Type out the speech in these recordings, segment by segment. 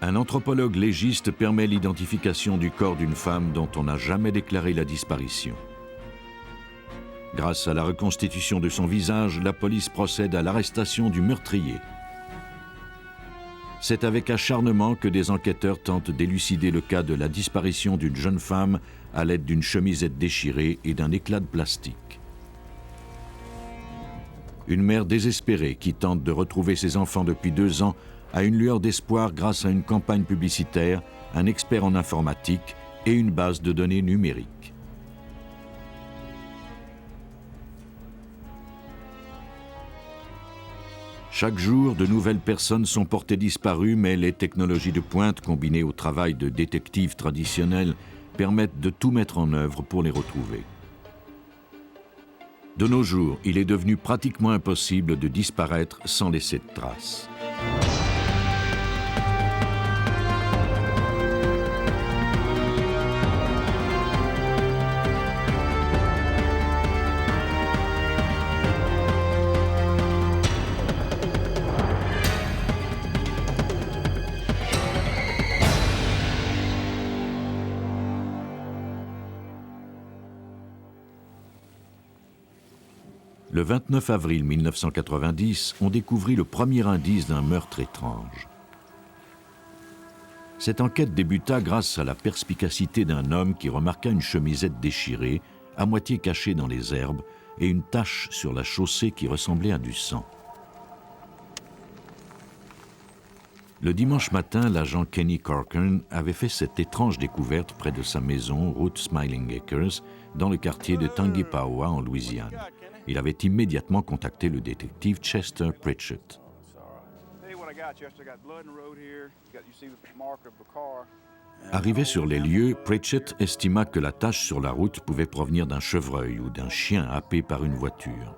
Un anthropologue légiste permet l'identification du corps d'une femme dont on n'a jamais déclaré la disparition. Grâce à la reconstitution de son visage, la police procède à l'arrestation du meurtrier. C'est avec acharnement que des enquêteurs tentent d'élucider le cas de la disparition d'une jeune femme à l'aide d'une chemisette déchirée et d'un éclat de plastique. Une mère désespérée qui tente de retrouver ses enfants depuis 2 ans a une lueur d'espoir grâce à une campagne publicitaire, un expert en informatique et une base de données numérique. Chaque jour, de nouvelles personnes sont portées disparues, mais les technologies de pointe combinées au travail de détectives traditionnels permettent de tout mettre en œuvre pour les retrouver. De nos jours, il est devenu pratiquement impossible de disparaître sans laisser de traces. Le 29 avril 1990, on découvrit le premier indice d'un meurtre étrange. Cette enquête débuta grâce à la perspicacité d'un homme qui remarqua une chemisette déchirée, à moitié cachée dans les herbes, et une tache sur la chaussée qui ressemblait à du sang. Le dimanche matin, l'agent Kenny Corcoran avait fait cette étrange découverte près de sa maison, route Smiling Acres, dans le quartier de Tangipahoa, en Louisiane. Il avait immédiatement contacté le détective Chester Pritchett. Arrivé sur les lieux, Pritchett estima que la tache sur la route pouvait provenir d'un chevreuil ou d'un chien happé par une voiture.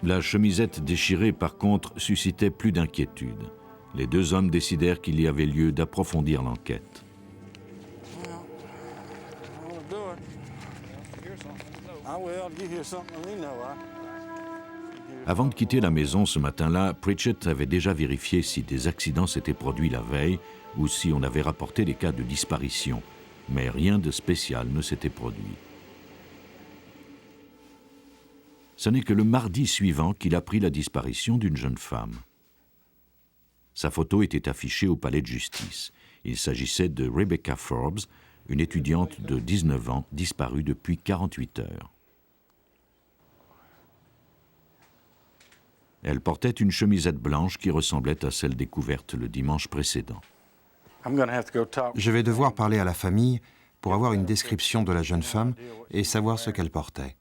La chemisette déchirée, par contre, suscitait plus d'inquiétude. Les 2 hommes décidèrent qu'il y avait lieu d'approfondir l'enquête. Avant de quitter la maison ce matin-là, Pritchett avait déjà vérifié si des accidents s'étaient produits la veille ou si on avait rapporté des cas de disparition, mais rien de spécial ne s'était produit. Ce n'est que le mardi suivant qu'il apprit la disparition d'une jeune femme. Sa photo était affichée au palais de justice. Il s'agissait de Rebecca Forbes, une étudiante de 19 ans disparue depuis 48 heures. Elle portait une chemisette blanche qui ressemblait à celle découverte le dimanche précédent. Je vais devoir parler à la famille pour avoir une description de la jeune femme et savoir ce qu'elle portait.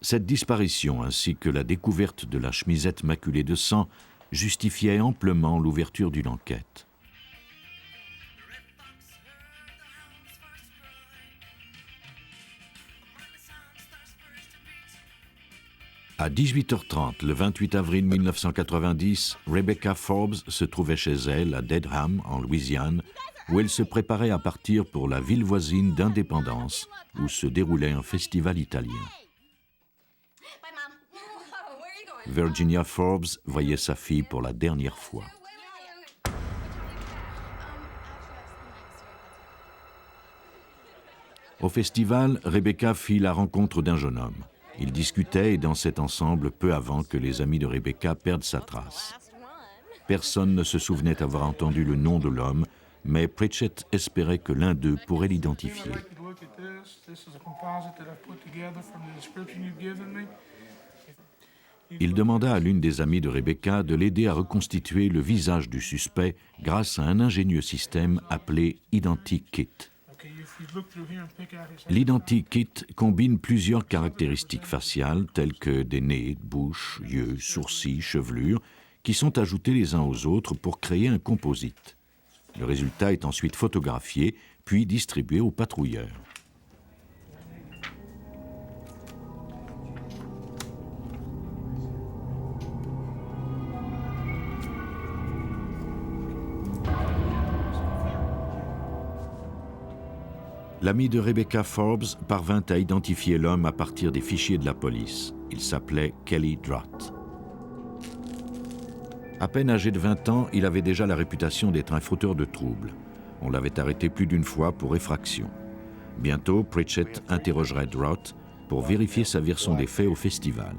Cette disparition, ainsi que la découverte de la chemisette maculée de sang, justifiait amplement l'ouverture d'une enquête. À 18h30, le 28 avril 1990, Rebecca Forbes se trouvait chez elle, à Dedham, en Louisiane, où elle se préparait à partir pour la ville voisine d'Indépendance, où se déroulait un festival italien. Virginia Forbes voyait sa fille pour la dernière fois. Au festival, Rebecca fit la rencontre d'un jeune homme. Ils discutaient et dansaient ensemble peu avant que les amis de Rebecca perdent sa trace. Personne ne se souvenait avoir entendu le nom de l'homme, mais Pritchett espérait que l'un d'eux pourrait l'identifier. Il demanda à l'une des amies de Rebecca de l'aider à reconstituer le visage du suspect grâce à un ingénieux système appelé Identikit. L'Identikit combine plusieurs caractéristiques faciales telles que des nez, bouche, yeux, sourcils, chevelures, qui sont ajoutés les uns aux autres pour créer un composite. Le résultat est ensuite photographié, puis distribué aux patrouilleurs. L'ami de Rebecca Forbes parvint à identifier l'homme à partir des fichiers de la police. Il s'appelait Kelly Drott. À peine âgé de 20 ans, il avait déjà la réputation d'être un fauteur de troubles. On l'avait arrêté plus d'une fois pour effraction. Bientôt, Pritchett interrogerait Drott pour vérifier sa version des faits au festival.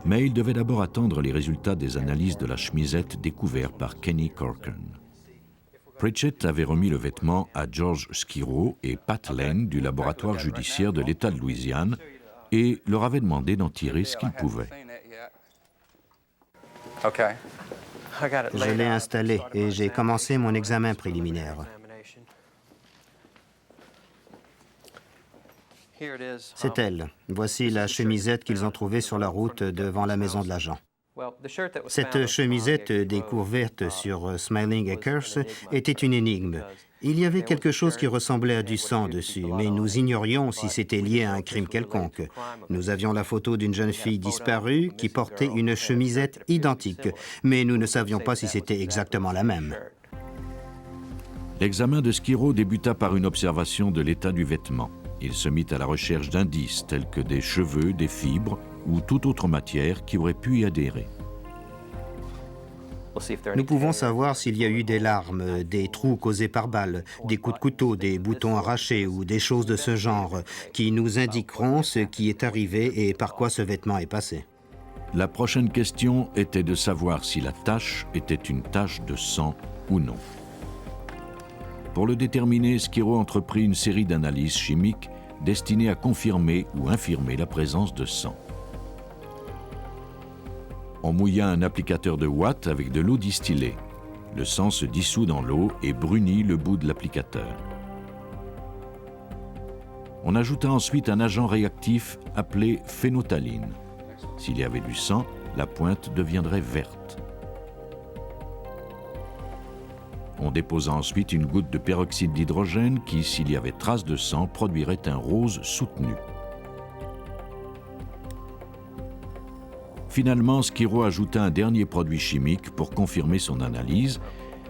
Mais il devait d'abord attendre les résultats des analyses de la chemisette découvertes par Kenny Corcoran. Pritchett avait remis le vêtement à George Skiro et Pat Lane du laboratoire judiciaire de l'État de Louisiane et leur avait demandé d'en tirer ce qu'ils pouvaient. Je l'ai installé et j'ai commencé mon examen préliminaire. C'est elle. Voici la chemisette qu'ils ont trouvée sur la route devant la maison de l'agent. Cette chemisette découverte sur Smiling Acres était une énigme. Il y avait quelque chose qui ressemblait à du sang dessus, mais nous ignorions si c'était lié à un crime quelconque. Nous avions la photo d'une jeune fille disparue qui portait une chemisette identique, mais nous ne savions pas si c'était exactement la même. L'examen de Skiro débuta par une observation de l'état du vêtement. Il se mit à la recherche d'indices tels que des cheveux, des fibres ou toute autre matière qui aurait pu y adhérer. Nous pouvons savoir s'il y a eu des larmes, des trous causés par balles, des coups de couteau, des boutons arrachés ou des choses de ce genre qui nous indiqueront ce qui est arrivé et par quoi ce vêtement est passé. La prochaine question était de savoir si la tache était une tache de sang ou non. Pour le déterminer, Skiro entreprit une série d'analyses chimiques destinées à confirmer ou infirmer la présence de sang. On mouilla un applicateur de Watt avec de l'eau distillée. Le sang se dissout dans l'eau et brunit le bout de l'applicateur. On ajouta ensuite un agent réactif appelé phénotaline. S'il y avait du sang, la pointe deviendrait verte. On déposa ensuite une goutte de peroxyde d'hydrogène qui, s'il y avait trace de sang, produirait un rose soutenu. Finalement, Skiro ajouta un dernier produit chimique pour confirmer son analyse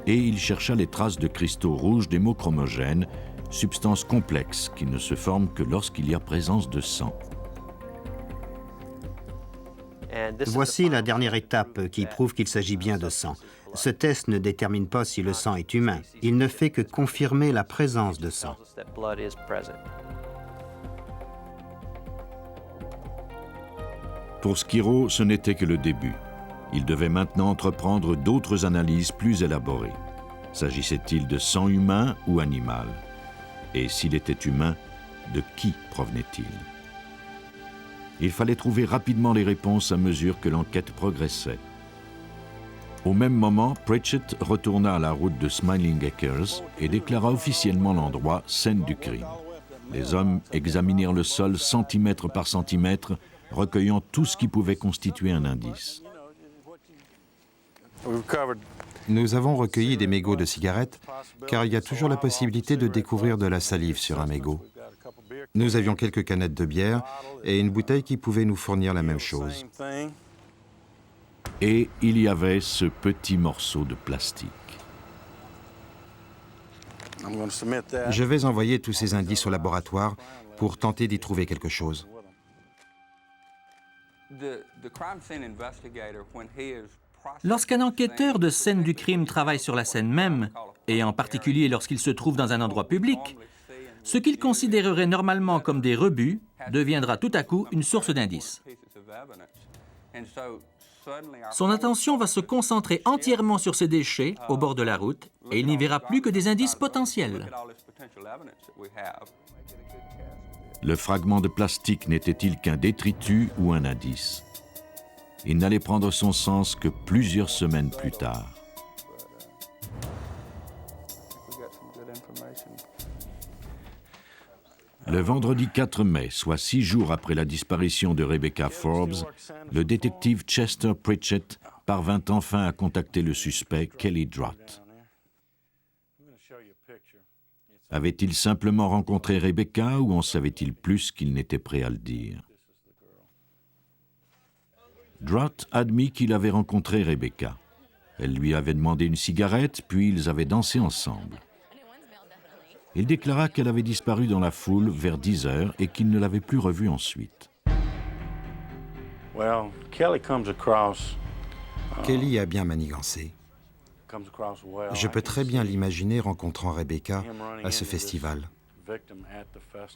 et il chercha les traces de cristaux rouges d'hémochromogène, substance complexe qui ne se forme que lorsqu'il y a présence de sang. Voici la dernière étape qui prouve qu'il s'agit bien de sang. Ce test ne détermine pas si le sang est humain. Il ne fait que confirmer la présence de sang. Pour Skiro, ce n'était que le début. Il devait maintenant entreprendre d'autres analyses plus élaborées. S'agissait-il de sang humain ou animal? Et s'il était humain, de qui provenait-il? Il fallait trouver rapidement les réponses à mesure que l'enquête progressait. Au même moment, Pritchett retourna à la route de Smiling Acres et déclara officiellement l'endroit scène du crime. Les hommes examinèrent le sol centimètre par centimètre, recueillant tout ce qui pouvait constituer un indice. Nous avons recueilli des mégots de cigarettes, car il y a toujours la possibilité de découvrir de la salive sur un mégot. Nous avions quelques canettes de bière et une bouteille qui pouvait nous fournir la même chose. Et il y avait ce petit morceau de plastique. Je vais envoyer tous ces indices au laboratoire pour tenter d'y trouver quelque chose. Lorsqu'un enquêteur de scène du crime travaille sur la scène même, et en particulier lorsqu'il se trouve dans un endroit public, ce qu'il considérerait normalement comme des rebuts deviendra tout à coup une source d'indices. Son attention va se concentrer entièrement sur ces déchets au bord de la route et il n'y verra plus que des indices potentiels. Le fragment de plastique n'était-il qu'un détritus ou un indice? Il n'allait prendre son sens que plusieurs semaines plus tard. Le vendredi 4 mai, soit 6 jours après la disparition de Rebecca Forbes, le détective Chester Pritchett parvint enfin à contacter le suspect Kelly Drott. Avait-il simplement rencontré Rebecca ou en savait-il plus qu'il n'était prêt à le dire? Drott admit qu'il avait rencontré Rebecca. Elle lui avait demandé une cigarette, puis ils avaient dansé ensemble. Il déclara qu'elle avait disparu dans la foule vers 10 heures et qu'il ne l'avait plus revue ensuite. Kelly a bien manigancé. Je peux très bien l'imaginer rencontrant Rebecca à ce festival.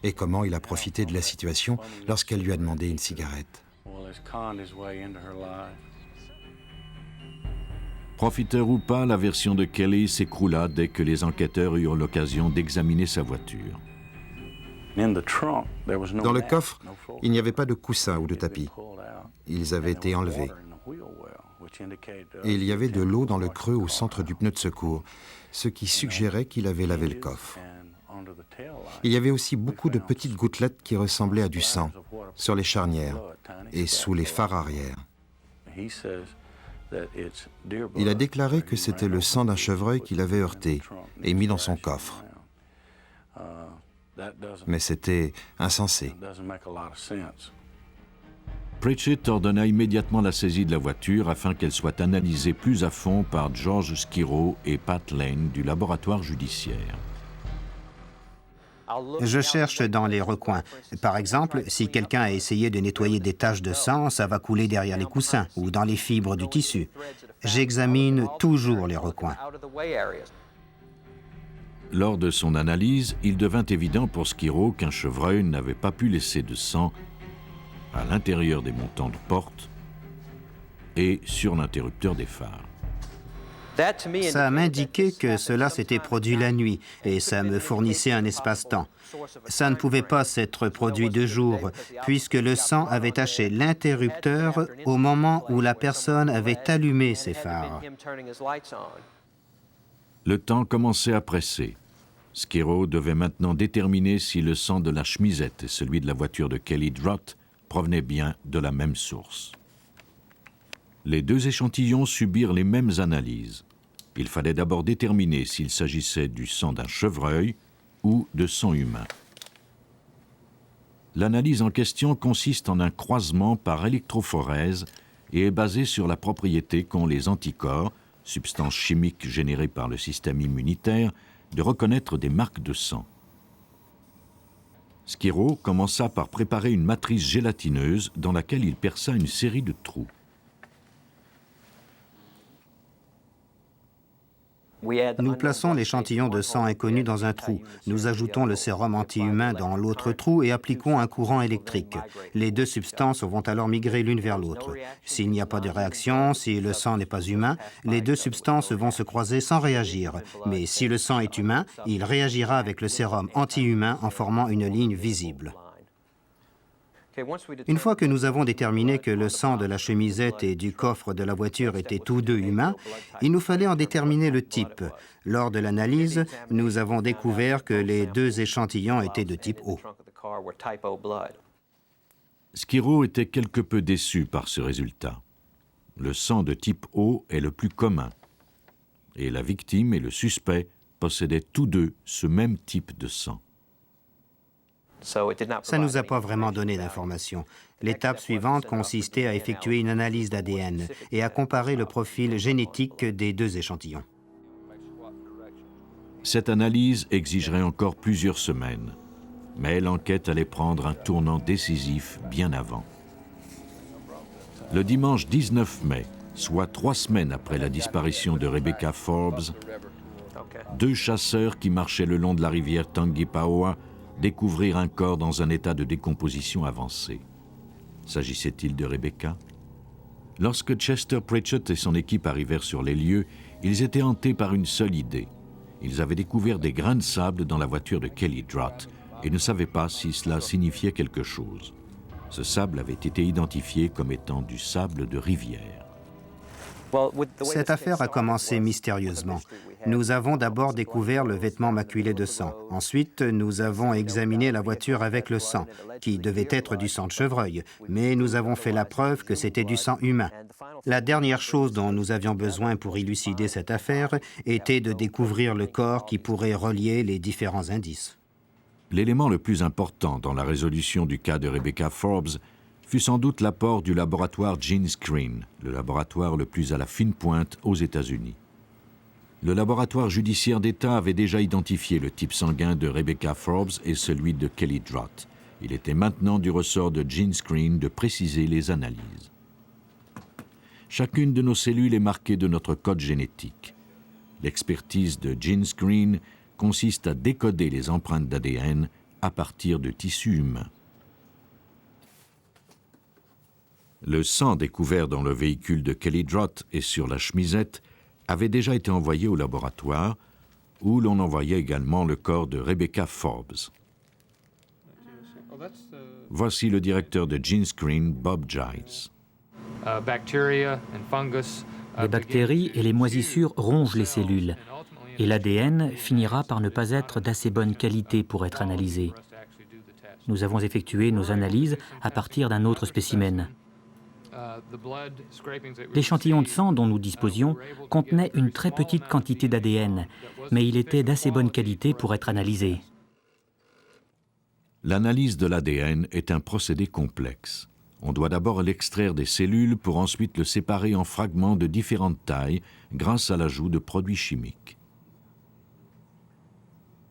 Et comment il a profité de la situation lorsqu'elle lui a demandé une cigarette. Profiteur ou pas, la version de Kelly s'écroula dès que les enquêteurs eurent l'occasion d'examiner sa voiture. Dans le coffre, il n'y avait pas de coussin ou de tapis. Ils avaient été enlevés. Et il y avait de l'eau dans le creux au centre du pneu de secours, ce qui suggérait qu'il avait lavé le coffre. Il y avait aussi beaucoup de petites gouttelettes qui ressemblaient à du sang sur les charnières et sous les phares arrière. Il a déclaré que c'était le sang d'un chevreuil qu'il avait heurté et mis dans son coffre. Mais c'était insensé. Pritchett ordonna immédiatement la saisie de la voiture afin qu'elle soit analysée plus à fond par George Skiro et Pat Lane du laboratoire judiciaire. Je cherche dans les recoins. Par exemple, si quelqu'un a essayé de nettoyer des taches de sang, ça va couler derrière les coussins ou dans les fibres du tissu. J'examine toujours les recoins. Lors de son analyse, il devint évident pour Skiro qu'un chevreuil n'avait pas pu laisser de sang à l'intérieur des montants de porte et sur l'interrupteur des phares. Ça m'indiquait que cela s'était produit la nuit et ça me fournissait un espace-temps. Ça ne pouvait pas s'être produit de jour, puisque le sang avait taché l'interrupteur au moment où la personne avait allumé ses phares. Le temps commençait à presser. Skiro devait maintenant déterminer si le sang de la chemisette et celui de la voiture de Kelly Drott provenaient bien de la même source. Les deux échantillons subirent les mêmes analyses. Il fallait d'abord déterminer s'il s'agissait du sang d'un chevreuil ou de sang humain. L'analyse en question consiste en un croisement par électrophorèse et est basée sur la propriété qu'ont les anticorps, substances chimiques générées par le système immunitaire, de reconnaître des marques de sang. Skiro commença par préparer une matrice gélatineuse dans laquelle il perça une série de trous. Nous plaçons l'échantillon de sang inconnu dans un trou. Nous ajoutons le sérum anti-humain dans l'autre trou et appliquons un courant électrique. Les deux substances vont alors migrer l'une vers l'autre. S'il n'y a pas de réaction, si le sang n'est pas humain, les deux substances vont se croiser sans réagir. Mais si le sang est humain, il réagira avec le sérum anti-humain en formant une ligne visible. Une fois que nous avons déterminé que le sang de la chemisette et du coffre de la voiture étaient tous deux humains, il nous fallait en déterminer le type. Lors de l'analyse, nous avons découvert que les deux échantillons étaient de type O. Skiro était quelque peu déçu par ce résultat. Le sang de type O est le plus commun, et la victime et le suspect possédaient tous deux ce même type de sang. Ça ne nous a pas vraiment donné d'informations. L'étape suivante consistait à effectuer une analyse d'ADN et à comparer le profil génétique des deux échantillons. Cette analyse exigerait encore plusieurs semaines, mais l'enquête allait prendre un tournant décisif bien avant. Le dimanche 19 mai, soit 3 semaines après la disparition de Rebecca Forbes, 2 chasseurs qui marchaient le long de la rivière Tangipahoa découvrirent un corps dans un état de décomposition avancé. S'agissait-il de Rebecca? Lorsque Chester Pritchett et son équipe arrivèrent sur les lieux, ils étaient hantés par une seule idée. Ils avaient découvert des grains de sable dans la voiture de Kelly Drott et ne savaient pas si cela signifiait quelque chose. Ce sable avait été identifié comme étant du sable de rivière. Cette affaire a commencé mystérieusement. Nous avons d'abord découvert le vêtement maculé de sang. Ensuite, nous avons examiné la voiture avec le sang, qui devait être du sang de chevreuil, mais nous avons fait la preuve que c'était du sang humain. La dernière chose dont nous avions besoin pour élucider cette affaire était de découvrir le corps qui pourrait relier les différents indices. L'élément le plus important dans la résolution du cas de Rebecca Forbes fut sans doute l'apport du laboratoire Gene Screen, le laboratoire le plus à la fine pointe aux États-Unis. Le laboratoire judiciaire d'État avait déjà identifié le type sanguin de Rebecca Forbes et celui de Kelly Drott. Il était maintenant du ressort de GeneScreen de préciser les analyses. Chacune de nos cellules est marquée de notre code génétique. L'expertise de GeneScreen consiste à décoder les empreintes d'ADN à partir de tissus humains. Le sang découvert dans le véhicule de Kelly Drott et sur la chemisette avait déjà été envoyé au laboratoire, où l'on envoyait également le corps de Rebecca Forbes. Voici le directeur de GeneScreen, Bob Giles. Les bactéries et les moisissures rongent les cellules, et l'ADN finira par ne pas être d'assez bonne qualité pour être analysé. Nous avons effectué nos analyses à partir d'un autre spécimen. L'échantillon de sang dont nous disposions contenait une très petite quantité d'ADN, mais il était d'assez bonne qualité pour être analysé. L'analyse de l'ADN est un procédé complexe. On doit d'abord l'extraire des cellules pour ensuite le séparer en fragments de différentes tailles grâce à l'ajout de produits chimiques.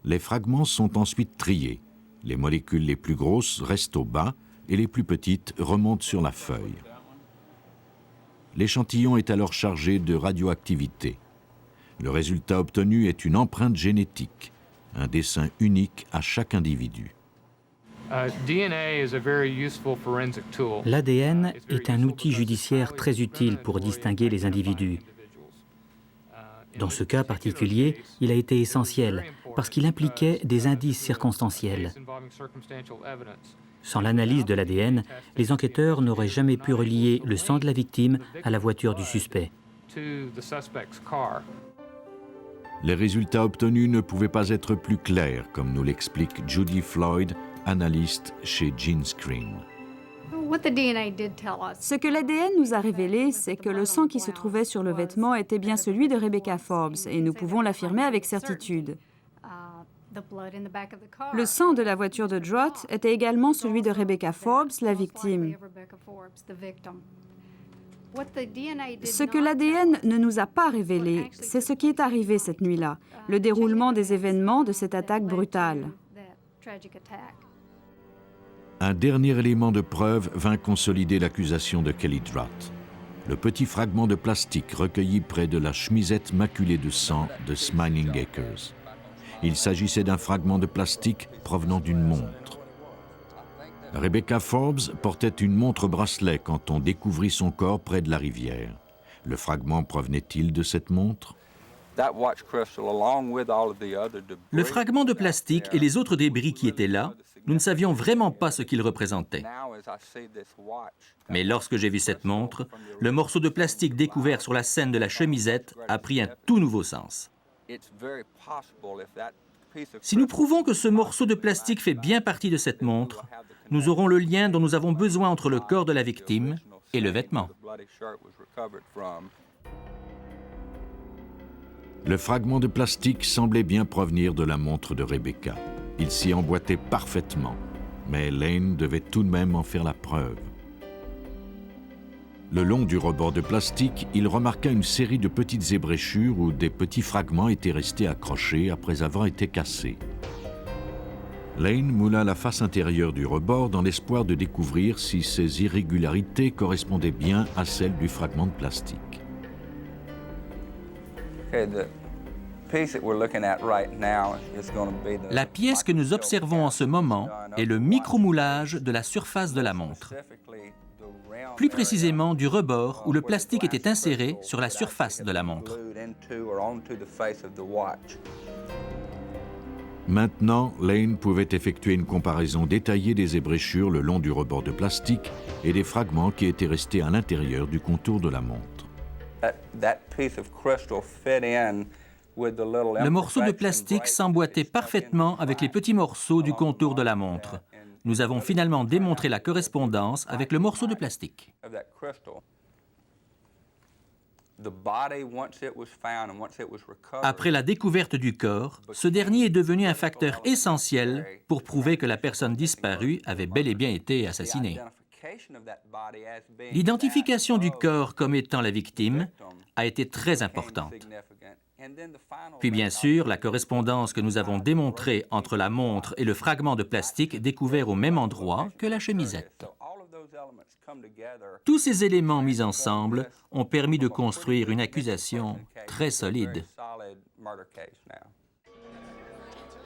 Les fragments sont ensuite triés. Les molécules les plus grosses restent au bas et les plus petites remontent sur la feuille. L'échantillon est alors chargé de radioactivité. Le résultat obtenu est une empreinte génétique, un dessin unique à chaque individu. L'ADN est un outil judiciaire très utile pour distinguer les individus. Dans ce cas particulier, il a été essentiel parce qu'il impliquait des indices circonstanciels. Sans l'analyse de l'ADN, les enquêteurs n'auraient jamais pu relier le sang de la victime à la voiture du suspect. Les résultats obtenus ne pouvaient pas être plus clairs, comme nous l'explique Judy Floyd, analyste chez GeneScreen. Ce que l'ADN nous a révélé, c'est que le sang qui se trouvait sur le vêtement était bien celui de Rebecca Forbes, et nous pouvons l'affirmer avec certitude. Le sang de la voiture de Drott était également celui de Rebecca Forbes, la victime. Ce que l'ADN ne nous a pas révélé, c'est ce qui est arrivé cette nuit-là, le déroulement des événements de cette attaque brutale. Un dernier élément de preuve vint consolider l'accusation de Kelly Drott. Le petit fragment de plastique recueilli près de la chemisette maculée de sang de Smiling Acres. Il s'agissait d'un fragment de plastique provenant d'une montre. Rebecca Forbes portait une montre-bracelet quand on découvrit son corps près de la rivière. Le fragment provenait-il de cette montre? Le fragment de plastique et les autres débris qui étaient là, nous ne savions vraiment pas ce qu'ils représentaient. Mais lorsque j'ai vu cette montre, le morceau de plastique découvert sur la scène de la chemisette a pris un tout nouveau sens. Si nous prouvons que ce morceau de plastique fait bien partie de cette montre, nous aurons le lien dont nous avons besoin entre le corps de la victime et le vêtement. Le fragment de plastique semblait bien provenir de la montre de Rebecca. Il s'y emboîtait parfaitement, mais Lane devait tout de même en faire la preuve. Le long du rebord de plastique, il remarqua une série de petites ébréchures où des petits fragments étaient restés accrochés après avoir été cassés. Lane moula la face intérieure du rebord dans l'espoir de découvrir si ces irrégularités correspondaient bien à celles du fragment de plastique. La pièce que nous observons en ce moment est le micromoulage de la surface de la montre. Plus précisément du rebord où le plastique était inséré sur la surface de la montre. Maintenant, Lane pouvait effectuer une comparaison détaillée des ébréchures le long du rebord de plastique et des fragments qui étaient restés à l'intérieur du contour de la montre. Le morceau de plastique s'emboîtait parfaitement avec les petits morceaux du contour de la montre. Nous avons finalement démontré la correspondance avec le morceau de plastique. Après la découverte du corps, ce dernier est devenu un facteur essentiel pour prouver que la personne disparue avait bel et bien été assassinée. L'identification du corps comme étant la victime a été très importante. Puis bien sûr, la correspondance que nous avons démontrée entre la montre et le fragment de plastique découvert au même endroit que la chemisette. Tous ces éléments mis ensemble ont permis de construire une accusation très solide.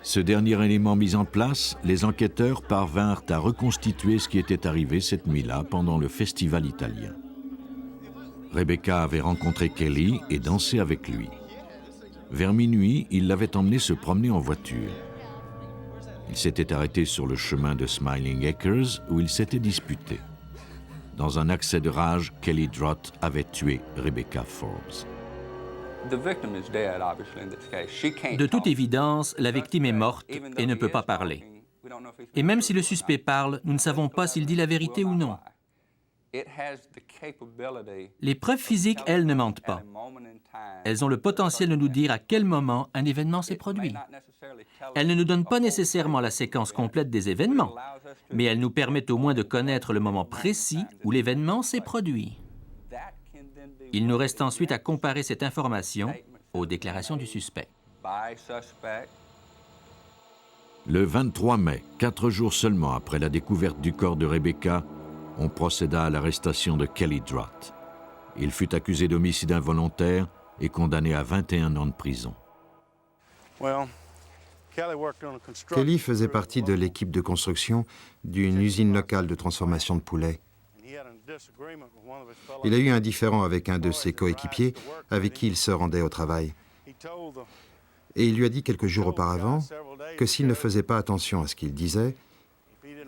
Ce dernier élément mis en place, les enquêteurs parvinrent à reconstituer ce qui était arrivé cette nuit-là pendant le festival italien. Rebecca avait rencontré Kelly et dansé avec lui. Vers minuit, il l'avait emmené se promener en voiture. Il s'était arrêté sur le chemin de Smiling Acres où ils s'étaient disputés. Dans un accès de rage, Kelly Drott avait tué Rebecca Forbes. De toute évidence, la victime est morte et ne peut pas parler. Et même si le suspect parle, nous ne savons pas s'il dit la vérité ou non. Les preuves physiques, elles, ne mentent pas. Elles ont le potentiel de nous dire à quel moment un événement s'est produit. Elles ne nous donnent pas nécessairement la séquence complète des événements, mais elles nous permettent au moins de connaître le moment précis où l'événement s'est produit. Il nous reste ensuite à comparer cette information aux déclarations du suspect. Le 23 mai, 4 jours seulement après la découverte du corps de Rebecca, on procéda à l'arrestation de Kelly Drott. Il fut accusé d'homicide involontaire et condamné à 21 ans de prison. Kelly faisait partie de l'équipe de construction d'une usine locale de transformation de poulets. Il a eu un différend avec un de ses coéquipiers avec qui il se rendait au travail. Et il lui a dit quelques jours auparavant que s'il ne faisait pas attention à ce qu'il disait,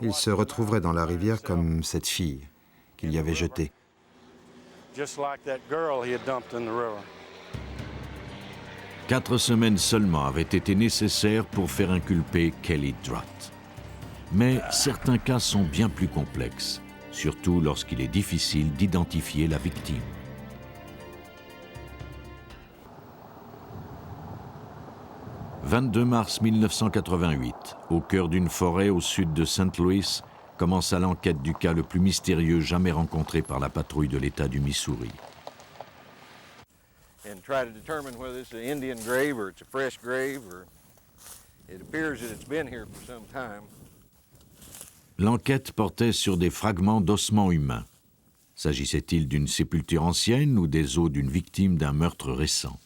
il se retrouverait dans la rivière comme cette fille qu'il y avait jetée. 4 semaines seulement avaient été nécessaires pour faire inculper Kelly Drott. Mais certains cas sont bien plus complexes, surtout lorsqu'il est difficile d'identifier la victime. « 22 mars 1988, au cœur d'une forêt au sud de St. Louis, commença l'enquête du cas le plus mystérieux jamais rencontré par la patrouille de l'État du Missouri. L'enquête portait sur des fragments d'ossements humains. S'agissait-il d'une sépulture ancienne ou des os d'une victime d'un meurtre récent?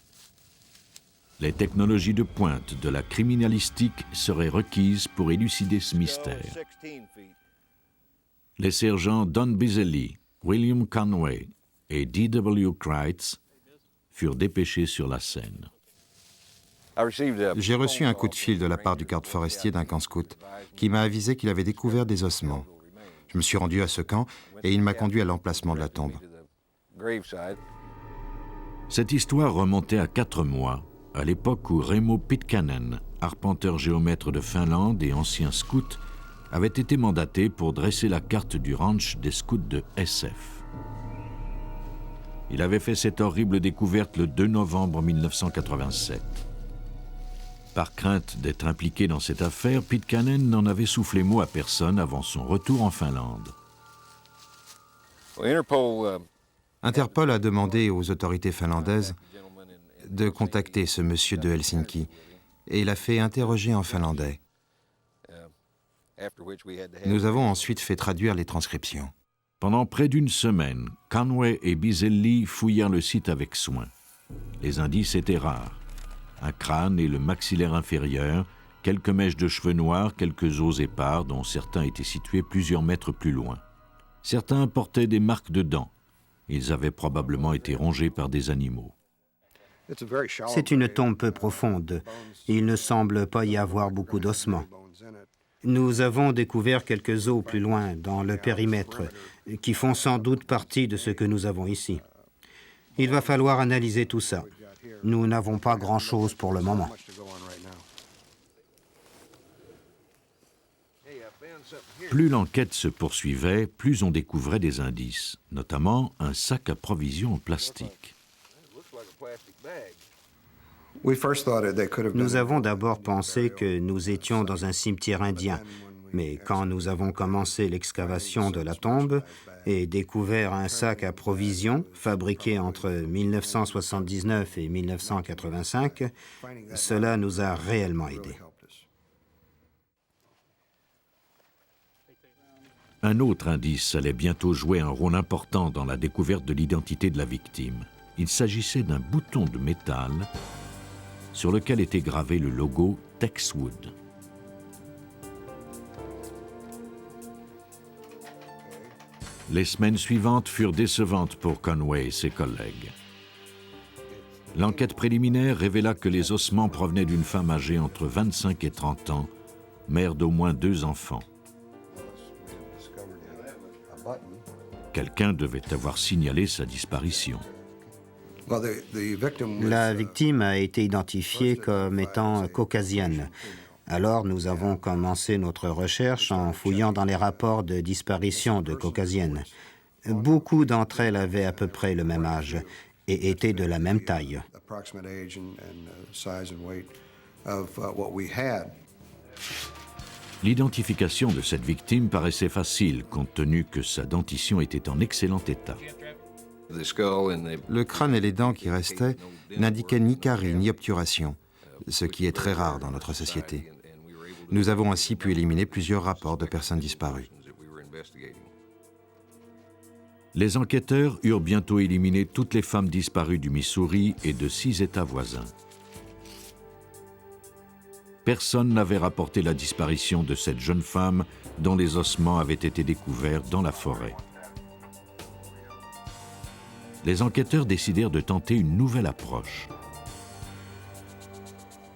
Les technologies de pointe de la criminalistique seraient requises pour élucider ce mystère. Les sergents Don Biselli, William Conway et D.W. Kreitz furent dépêchés sur la scène. J'ai reçu un coup de fil de la part du garde forestier d'un camp scout qui m'a avisé qu'il avait découvert des ossements. Je me suis rendu à ce camp et il m'a conduit à l'emplacement de la tombe. Cette histoire remontait à 4 mois, à l'époque où Remo Pitkänen, arpenteur géomètre de Finlande et ancien scout, avait été mandaté pour dresser la carte du ranch des scouts de SF. Il avait fait cette horrible découverte le 2 novembre 1987. Par crainte d'être impliqué dans cette affaire, Pitkänen n'en avait soufflé mot à personne avant son retour en Finlande. Interpol a demandé aux autorités finlandaises de contacter ce monsieur de Helsinki et l'a fait interroger en finlandais. Nous avons ensuite fait traduire les transcriptions. Pendant près d'une semaine, Conway et Biselli fouillèrent le site avec soin. Les indices étaient rares. Un crâne et le maxillaire inférieur, quelques mèches de cheveux noirs, quelques os épars dont certains étaient situés plusieurs mètres plus loin. Certains portaient des marques de dents. Ils avaient probablement été rongés par des animaux. C'est une tombe peu profonde. Il ne semble pas y avoir beaucoup d'ossements. Nous avons découvert quelques os plus loin, dans le périmètre, qui font sans doute partie de ce que nous avons ici. Il va falloir analyser tout ça. Nous n'avons pas grand-chose pour le moment. Plus l'enquête se poursuivait, plus on découvrait des indices, notamment un sac à provisions en plastique. Nous avons d'abord pensé que nous étions dans un cimetière indien, Mais quand nous avons commencé l'excavation de la tombe et découvert un sac à provisions fabriqué entre 1979 et 1985, cela nous a réellement aidés. Un autre indice allait bientôt jouer un rôle important dans la découverte de l'identité de la victime. Il s'agissait d'un bouton de métal sur lequel était gravé le logo Texwood. Les semaines suivantes furent décevantes pour Conway et ses collègues. L'enquête préliminaire révéla que les ossements provenaient d'une femme âgée entre 25 et 30 ans, mère d'au moins 2 enfants. Quelqu'un devait avoir signalé sa disparition. La victime a été identifiée comme étant caucasienne. Alors nous avons commencé notre recherche en fouillant dans les rapports de disparition de caucasiennes. Beaucoup d'entre elles avaient à peu près le même âge et étaient de la même taille. L'identification de cette victime paraissait facile compte tenu que sa dentition était en excellent état. Le crâne et les dents qui restaient n'indiquaient ni carie ni obturation, ce qui est très rare dans notre société. Nous avons ainsi pu éliminer plusieurs rapports de personnes disparues. Les enquêteurs eurent bientôt éliminé toutes les femmes disparues du Missouri et de 6 États voisins. Personne n'avait rapporté la disparition de cette jeune femme dont les ossements avaient été découverts dans la forêt. Les enquêteurs décidèrent de tenter une nouvelle approche.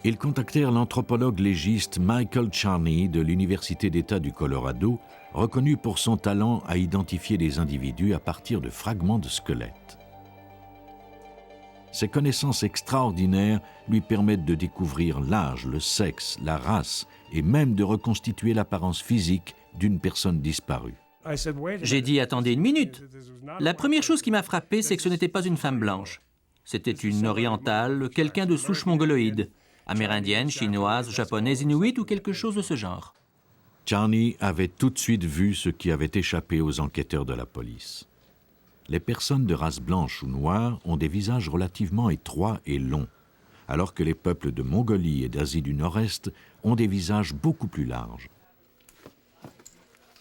Ils contactèrent l'anthropologue légiste Michael Charney de l'Université d'État du Colorado, reconnu pour son talent à identifier les individus à partir de fragments de squelettes. Ses connaissances extraordinaires lui permettent de découvrir l'âge, le sexe, la race et même de reconstituer l'apparence physique d'une personne disparue. J'ai dit « Attendez une minute ». La première chose qui m'a frappé, c'est que ce n'était pas une femme blanche. C'était une orientale, quelqu'un de souche mongoloïde. Amérindienne, chinoise, japonaise, inuit ou quelque chose de ce genre. Charney avait tout de suite vu ce qui avait échappé aux enquêteurs de la police. Les personnes de race blanche ou noire ont des visages relativement étroits et longs, alors que les peuples de Mongolie et d'Asie du Nord-Est ont des visages beaucoup plus larges.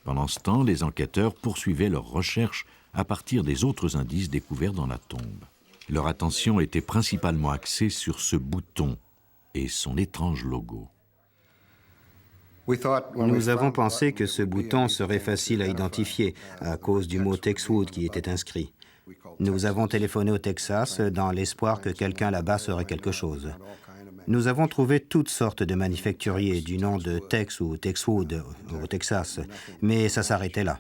Pendant ce temps, les enquêteurs poursuivaient leurs recherches à partir des autres indices découverts dans la tombe. Leur attention était principalement axée sur ce bouton et son étrange logo. Nous avons pensé que ce bouton serait facile à identifier à cause du mot Texwood qui était inscrit. Nous avons téléphoné au Texas dans l'espoir que quelqu'un là-bas saurait quelque chose. Nous avons trouvé toutes sortes de manufacturiers du nom de Tex ou Texwood au Texas, mais ça s'arrêtait là.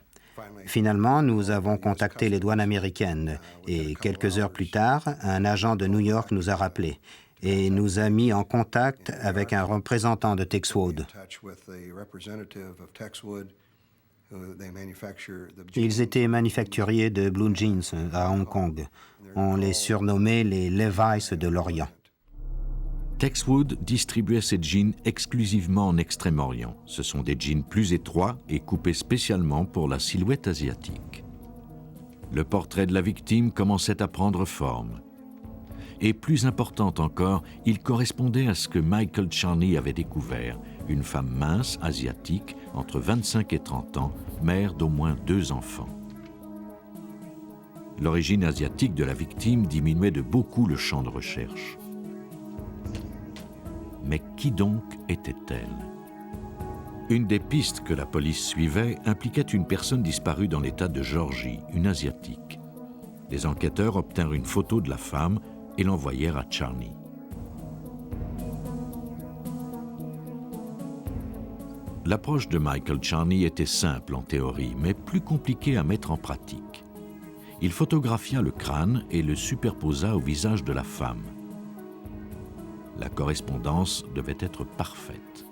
Finalement, nous avons contacté les douanes américaines et quelques heures plus tard, un agent de New York nous a rappelés et nous a mis en contact avec un représentant de Texwood. Ils étaient manufacturiers de blue jeans à Hong Kong. On les surnommait les Levi's de l'Orient. Texwood distribuait ses jeans exclusivement en Extrême-Orient. Ce sont des jeans plus étroits et coupés spécialement pour la silhouette asiatique. Le portrait de la victime commençait à prendre forme. Et plus important encore, il correspondait à ce que Michael Charney avait découvert, une femme mince, asiatique, entre 25 et 30 ans, mère d'au moins 2 enfants. L'origine asiatique de la victime diminuait de beaucoup le champ de recherche. Mais qui donc était-elle? Une des pistes que la police suivait impliquait une personne disparue dans l'État de Géorgie, une asiatique. Les enquêteurs obtinrent une photo de la femme et l'envoyèrent à Charney. L'approche de Michael Charney était simple en théorie, mais plus compliquée à mettre en pratique. Il photographia le crâne et le superposa au visage de la femme. La correspondance devait être parfaite.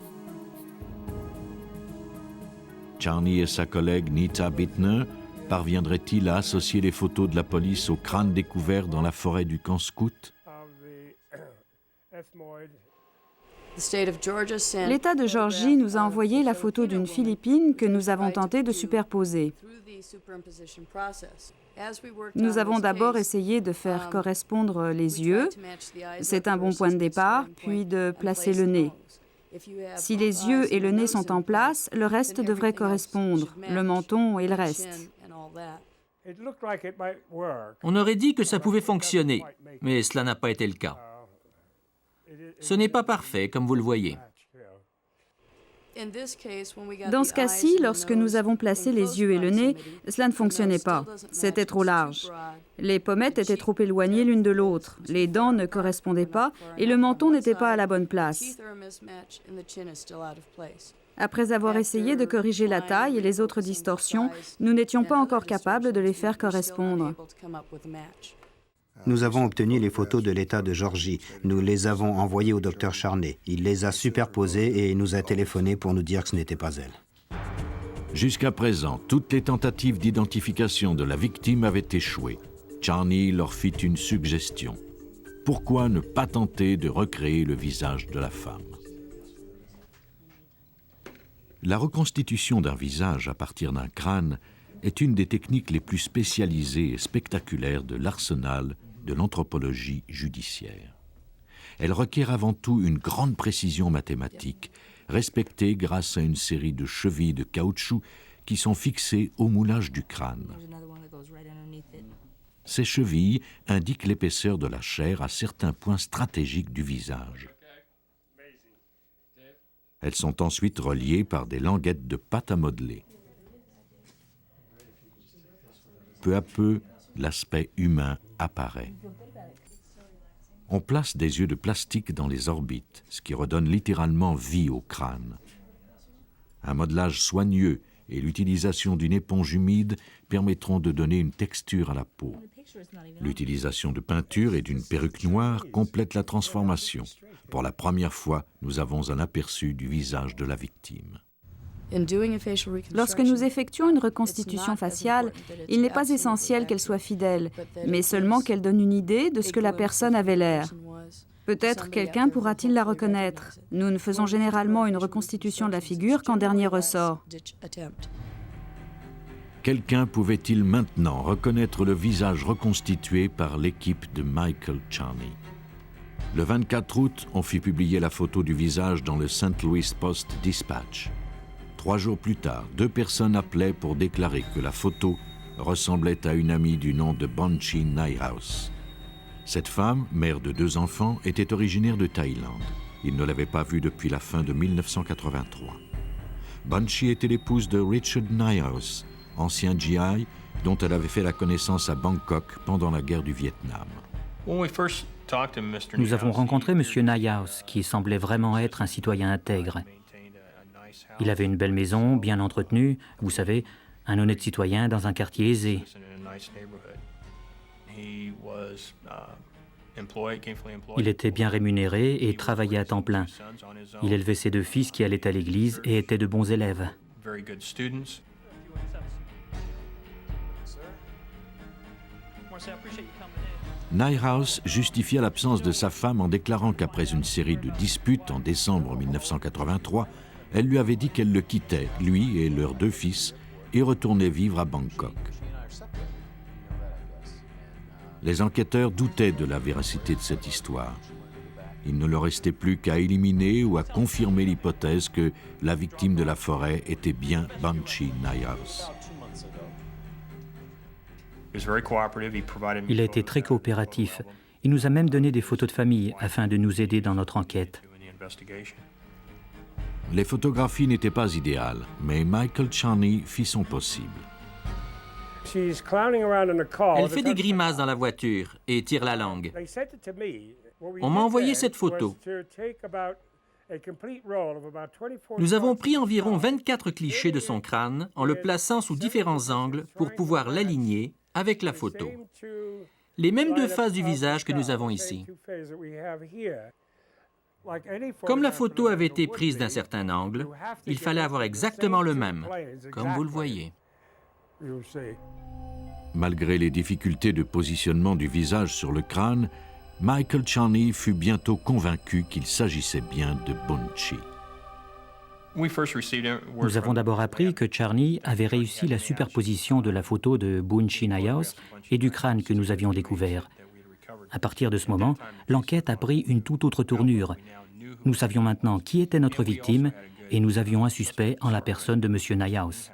Charney et sa collègue Nita Bittner parviendraient-ils à associer les photos de la police au crâne découvert dans la forêt du camp scout? L'État de Géorgie nous a envoyé la photo d'une Philippine que nous avons tenté de superposer. Nous avons d'abord essayé de faire correspondre les yeux, c'est un bon point de départ, puis de placer le nez. Si les yeux et le nez sont en place, le reste devrait correspondre, le menton et le reste. On aurait dit que ça pouvait fonctionner, mais cela n'a pas été le cas. Ce n'est pas parfait, comme vous le voyez. Dans ce cas-ci, lorsque nous avons placé les yeux et le nez, cela ne fonctionnait pas. C'était trop large. Les pommettes étaient trop éloignées l'une de l'autre, les dents ne correspondaient pas et le menton n'était pas à la bonne place. Après avoir essayé de corriger la taille et les autres distorsions, nous n'étions pas encore capables de les faire correspondre. Nous avons obtenu les photos de l'État de Géorgie. Nous les avons envoyées au Dr Charney. Il les a superposées et nous a téléphoné pour nous dire que ce n'était pas elle. Jusqu'à présent, toutes les tentatives d'identification de la victime avaient échoué. Charney leur fit une suggestion. Pourquoi ne pas tenter de recréer le visage de la femme? La reconstitution d'un visage à partir d'un crâne est une des techniques les plus spécialisées et spectaculaires de l'arsenal de l'anthropologie judiciaire. Elle requiert avant tout une grande précision mathématique, respectée grâce à une série de chevilles de caoutchouc qui sont fixées au moulage du crâne. Ces chevilles indiquent l'épaisseur de la chair à certains points stratégiques du visage. Elles sont ensuite reliées par des languettes de pâte à modeler. Peu à peu, l'aspect humain apparaît. On place des yeux de plastique dans les orbites, ce qui redonne littéralement vie au crâne. Un modelage soigneux et l'utilisation d'une éponge humide permettront de donner une texture à la peau. L'utilisation de peinture et d'une perruque noire complète la transformation. Pour la première fois, nous avons un aperçu du visage de la victime. Lorsque nous effectuons une reconstitution faciale, il n'est pas essentiel qu'elle soit fidèle, mais seulement qu'elle donne une idée de ce que la personne avait l'air. Peut-être quelqu'un pourra-t-il la reconnaître. Nous ne faisons généralement une reconstitution de la figure qu'en dernier ressort. Quelqu'un pouvait-il maintenant reconnaître le visage reconstitué par l'équipe de Michael Charney? Le 24 août, on fit publier la photo du visage dans le St. Louis Post-Dispatch. 3 jours plus tard, 2 personnes appelaient pour déclarer que la photo ressemblait à une amie du nom de Bonchi Nyhouse. Cette femme, mère de 2 enfants, était originaire de Thaïlande. Il ne l'avait pas vue depuis la fin de 1983. Bonchi était l'épouse de Richard Nyhouse, ancien GI, dont elle avait fait la connaissance à Bangkok pendant la guerre du Vietnam. Nous avons rencontré M. Nyhouse, qui semblait vraiment être un citoyen intègre. Il avait une belle maison, bien entretenue, vous savez, un honnête citoyen dans un quartier aisé. Il était bien rémunéré et travaillait à temps plein. Il élevait ses 2 fils qui allaient à l'église et étaient de bons élèves. Nyhouse justifia l'absence de sa femme en déclarant qu'après une série de disputes en décembre 1983, elle lui avait dit qu'elle le quittait, lui et leurs 2 fils, et retournait vivre à Bangkok. Les enquêteurs doutaient de la véracité de cette histoire. Il ne leur restait plus qu'à éliminer ou à confirmer l'hypothèse que la victime de la forêt était bien Bonchi Nyhouse. Il a été très coopératif. Il nous a même donné des photos de famille afin de nous aider dans notre enquête. Les photographies n'étaient pas idéales, mais Michael Charney fit son possible. Elle fait des grimaces dans la voiture et tire la langue. On m'a envoyé cette photo. Nous avons pris environ 24 clichés de son crâne en le plaçant sous différents angles pour pouvoir l'aligner avec la photo. Les mêmes 2 faces du visage que nous avons ici. Comme la photo avait été prise d'un certain angle, il fallait avoir exactement le même, comme vous le voyez. Malgré les difficultés de positionnement du visage sur le crâne, Michael Charney fut bientôt convaincu qu'il s'agissait bien de Bunchi. Nous avons d'abord appris que Charney avait réussi la superposition de la photo de Bunchi Naihaus et du crâne que nous avions découvert. À partir de ce moment, l'enquête a pris une toute autre tournure. Nous savions maintenant qui était notre victime et nous avions un suspect en la personne de M. Naihaus.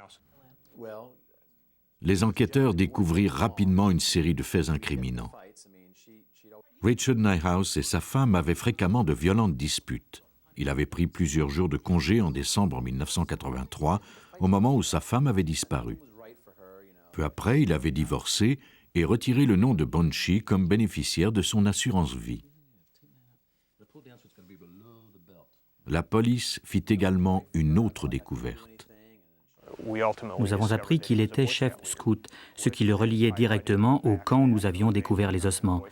Les enquêteurs découvrirent rapidement une série de faits incriminants. Richard Naihaus et sa femme avaient fréquemment de violentes disputes. Il avait pris plusieurs jours de congé en décembre 1983, au moment où sa femme avait disparu. Peu après, il avait divorcé et retiré le nom de Bunchi comme bénéficiaire de son assurance vie. La police fit également une autre découverte. Nous avons appris qu'il était chef scout, ce qui le reliait directement au camp où nous avions découvert les ossements.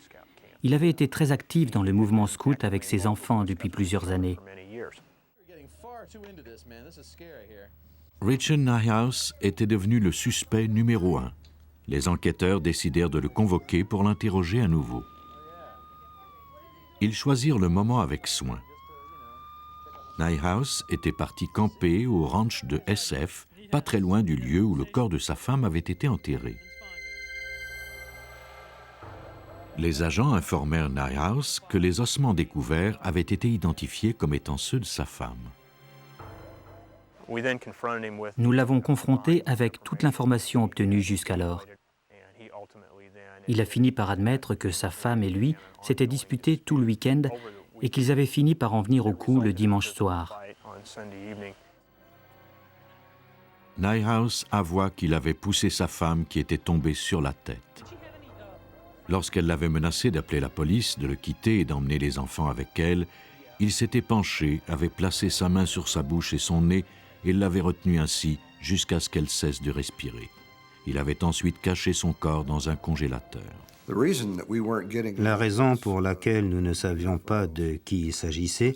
Il avait été très actif dans le mouvement scout avec ses enfants depuis plusieurs années. Richard Naihaus était devenu le suspect numéro 1. Les enquêteurs décidèrent de le convoquer pour l'interroger à nouveau. Ils choisirent le moment avec soin. Naihaus était parti camper au ranch de SF, pas très loin du lieu où le corps de sa femme avait été enterré. Les agents informèrent Naihaus que les ossements découverts avaient été identifiés comme étant ceux de sa femme. Nous l'avons confronté avec toute l'information obtenue jusqu'alors. Il a fini par admettre que sa femme et lui s'étaient disputés tout le week-end et qu'ils avaient fini par en venir au coup le dimanche soir. Naihaus avoua qu'il avait poussé sa femme qui était tombée sur la tête. Lorsqu'elle l'avait menacé d'appeler la police, de le quitter et d'emmener les enfants avec elle, il s'était penché, avait placé sa main sur sa bouche et son nez et l'avait retenue ainsi jusqu'à ce qu'elle cesse de respirer. Il avait ensuite caché son corps dans un congélateur. La raison pour laquelle nous ne savions pas de qui il s'agissait,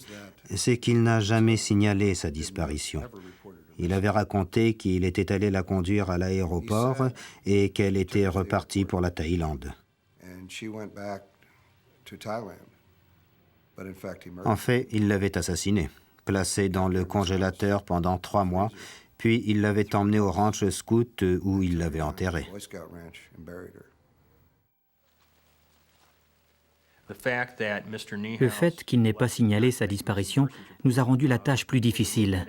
c'est qu'il n'a jamais signalé sa disparition. Il avait raconté qu'il était allé la conduire à l'aéroport et qu'elle était repartie pour la Thaïlande. En fait, il l'avait assassinée, placée dans le congélateur pendant 3 mois, puis il l'avait emmenée au ranch scout où il l'avait enterrée. Le fait qu'il n'ait pas signalé sa disparition nous a rendu la tâche plus difficile.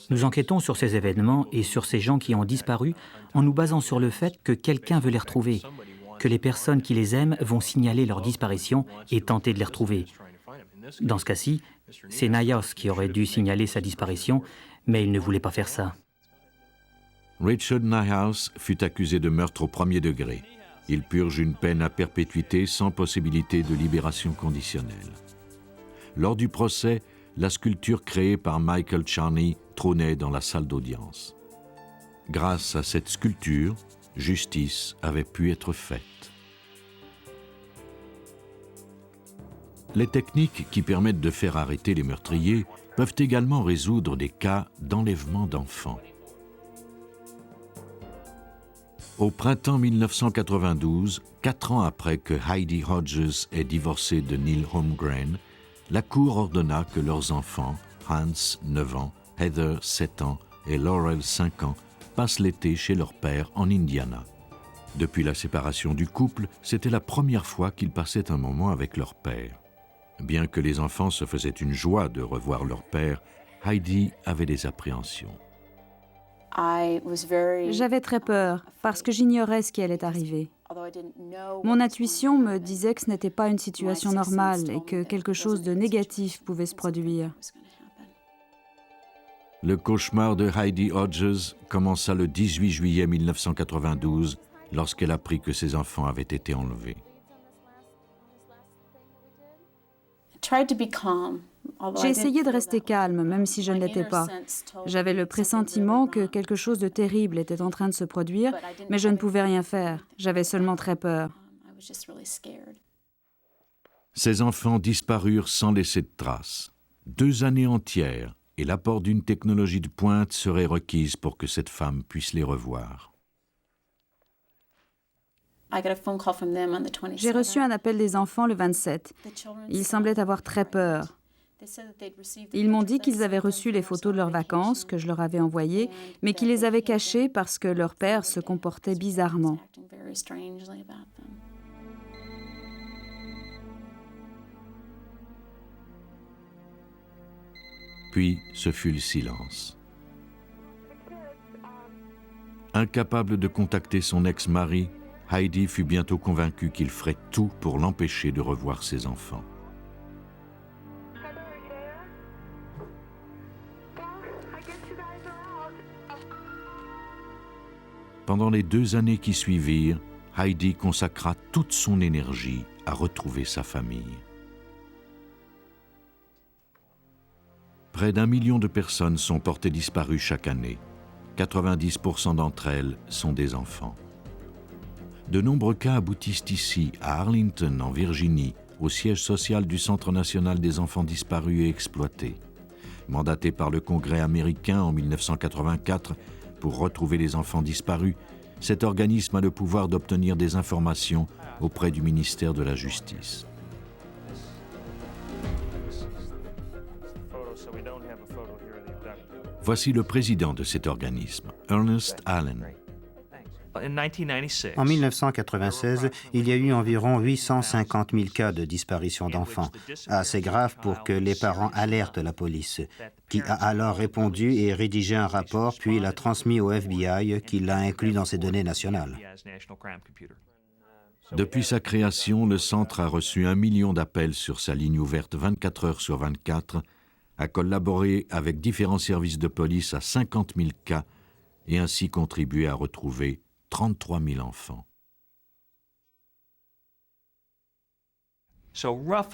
Nous enquêtons sur ces événements et sur ces gens qui ont disparu en nous basant sur le fait que quelqu'un veut les retrouver, que les personnes qui les aiment vont signaler leur disparition et tenter de les retrouver. Dans ce cas-ci, c'est Naihaus qui aurait dû signaler sa disparition, mais il ne voulait pas faire ça. Richard Naihaus fut accusé de meurtre au premier degré. Il purge une peine à perpétuité sans possibilité de libération conditionnelle. Lors du procès, la sculpture créée par Michael Charney trônait dans la salle d'audience. Grâce à cette sculpture, justice avait pu être faite. Les techniques qui permettent de faire arrêter les meurtriers peuvent également résoudre des cas d'enlèvement d'enfants. Au printemps 1992, 4 ans après que Heidi Hodges ait divorcé de Neil Holmgren, la Cour ordonna que leurs enfants, Hans, 9 ans, Heather, 7 ans et Laurel, 5 ans, passent l'été chez leur père en Indiana. Depuis la séparation du couple, c'était la première fois qu'ils passaient un moment avec leur père. Bien que les enfants se faisaient une joie de revoir leur père, Heidi avait des appréhensions. J'avais très peur parce que j'ignorais ce qui allait arriver. Mon intuition me disait que ce n'était pas une situation normale et que quelque chose de négatif pouvait se produire. Le cauchemar de Heidi Hodges commença le 18 juillet 1992 lorsqu'elle apprit que ses enfants avaient été enlevés. J'ai essayé de rester calme, même si je ne l'étais pas. J'avais le pressentiment que quelque chose de terrible était en train de se produire, mais je ne pouvais rien faire. J'avais seulement très peur. Ces enfants disparurent sans laisser de traces. 2 années entières et l'apport d'une technologie de pointe serait requise pour que cette femme puisse les revoir. J'ai reçu un appel des enfants le 27. Ils semblaient avoir très peur. Ils m'ont dit qu'ils avaient reçu les photos de leurs vacances que je leur avais envoyées, mais qu'ils les avaient cachées parce que leur père se comportait bizarrement. Puis, ce fut le silence. Incapable de contacter son ex-mari, Heidi fut bientôt convaincue qu'il ferait tout pour l'empêcher de revoir ses enfants. Pendant les 2 années qui suivirent, Heidi consacra toute son énergie à retrouver sa famille. Près d'1 million de personnes sont portées disparues chaque année. 90% d'entre elles sont des enfants. De nombreux cas aboutissent ici, à Arlington, en Virginie, au siège social du Centre national des enfants disparus et exploités. Mandaté par le Congrès américain en 1984 pour retrouver les enfants disparus, cet organisme a le pouvoir d'obtenir des informations auprès du ministère de la Justice. Voici le président de cet organisme, Ernest Allen. En 1996, il y a eu environ 850 000 cas de disparition d'enfants, assez graves pour que les parents alertent la police, qui a alors répondu et rédigé un rapport, puis l'a transmis au FBI, qui l'a inclus dans ses données nationales. Depuis sa création, le centre a reçu 1 million d'appels sur sa ligne ouverte 24 heures sur 24, a collaboré avec différents services de police à 50 000 cas et ainsi contribué à retrouver 33 000 enfants.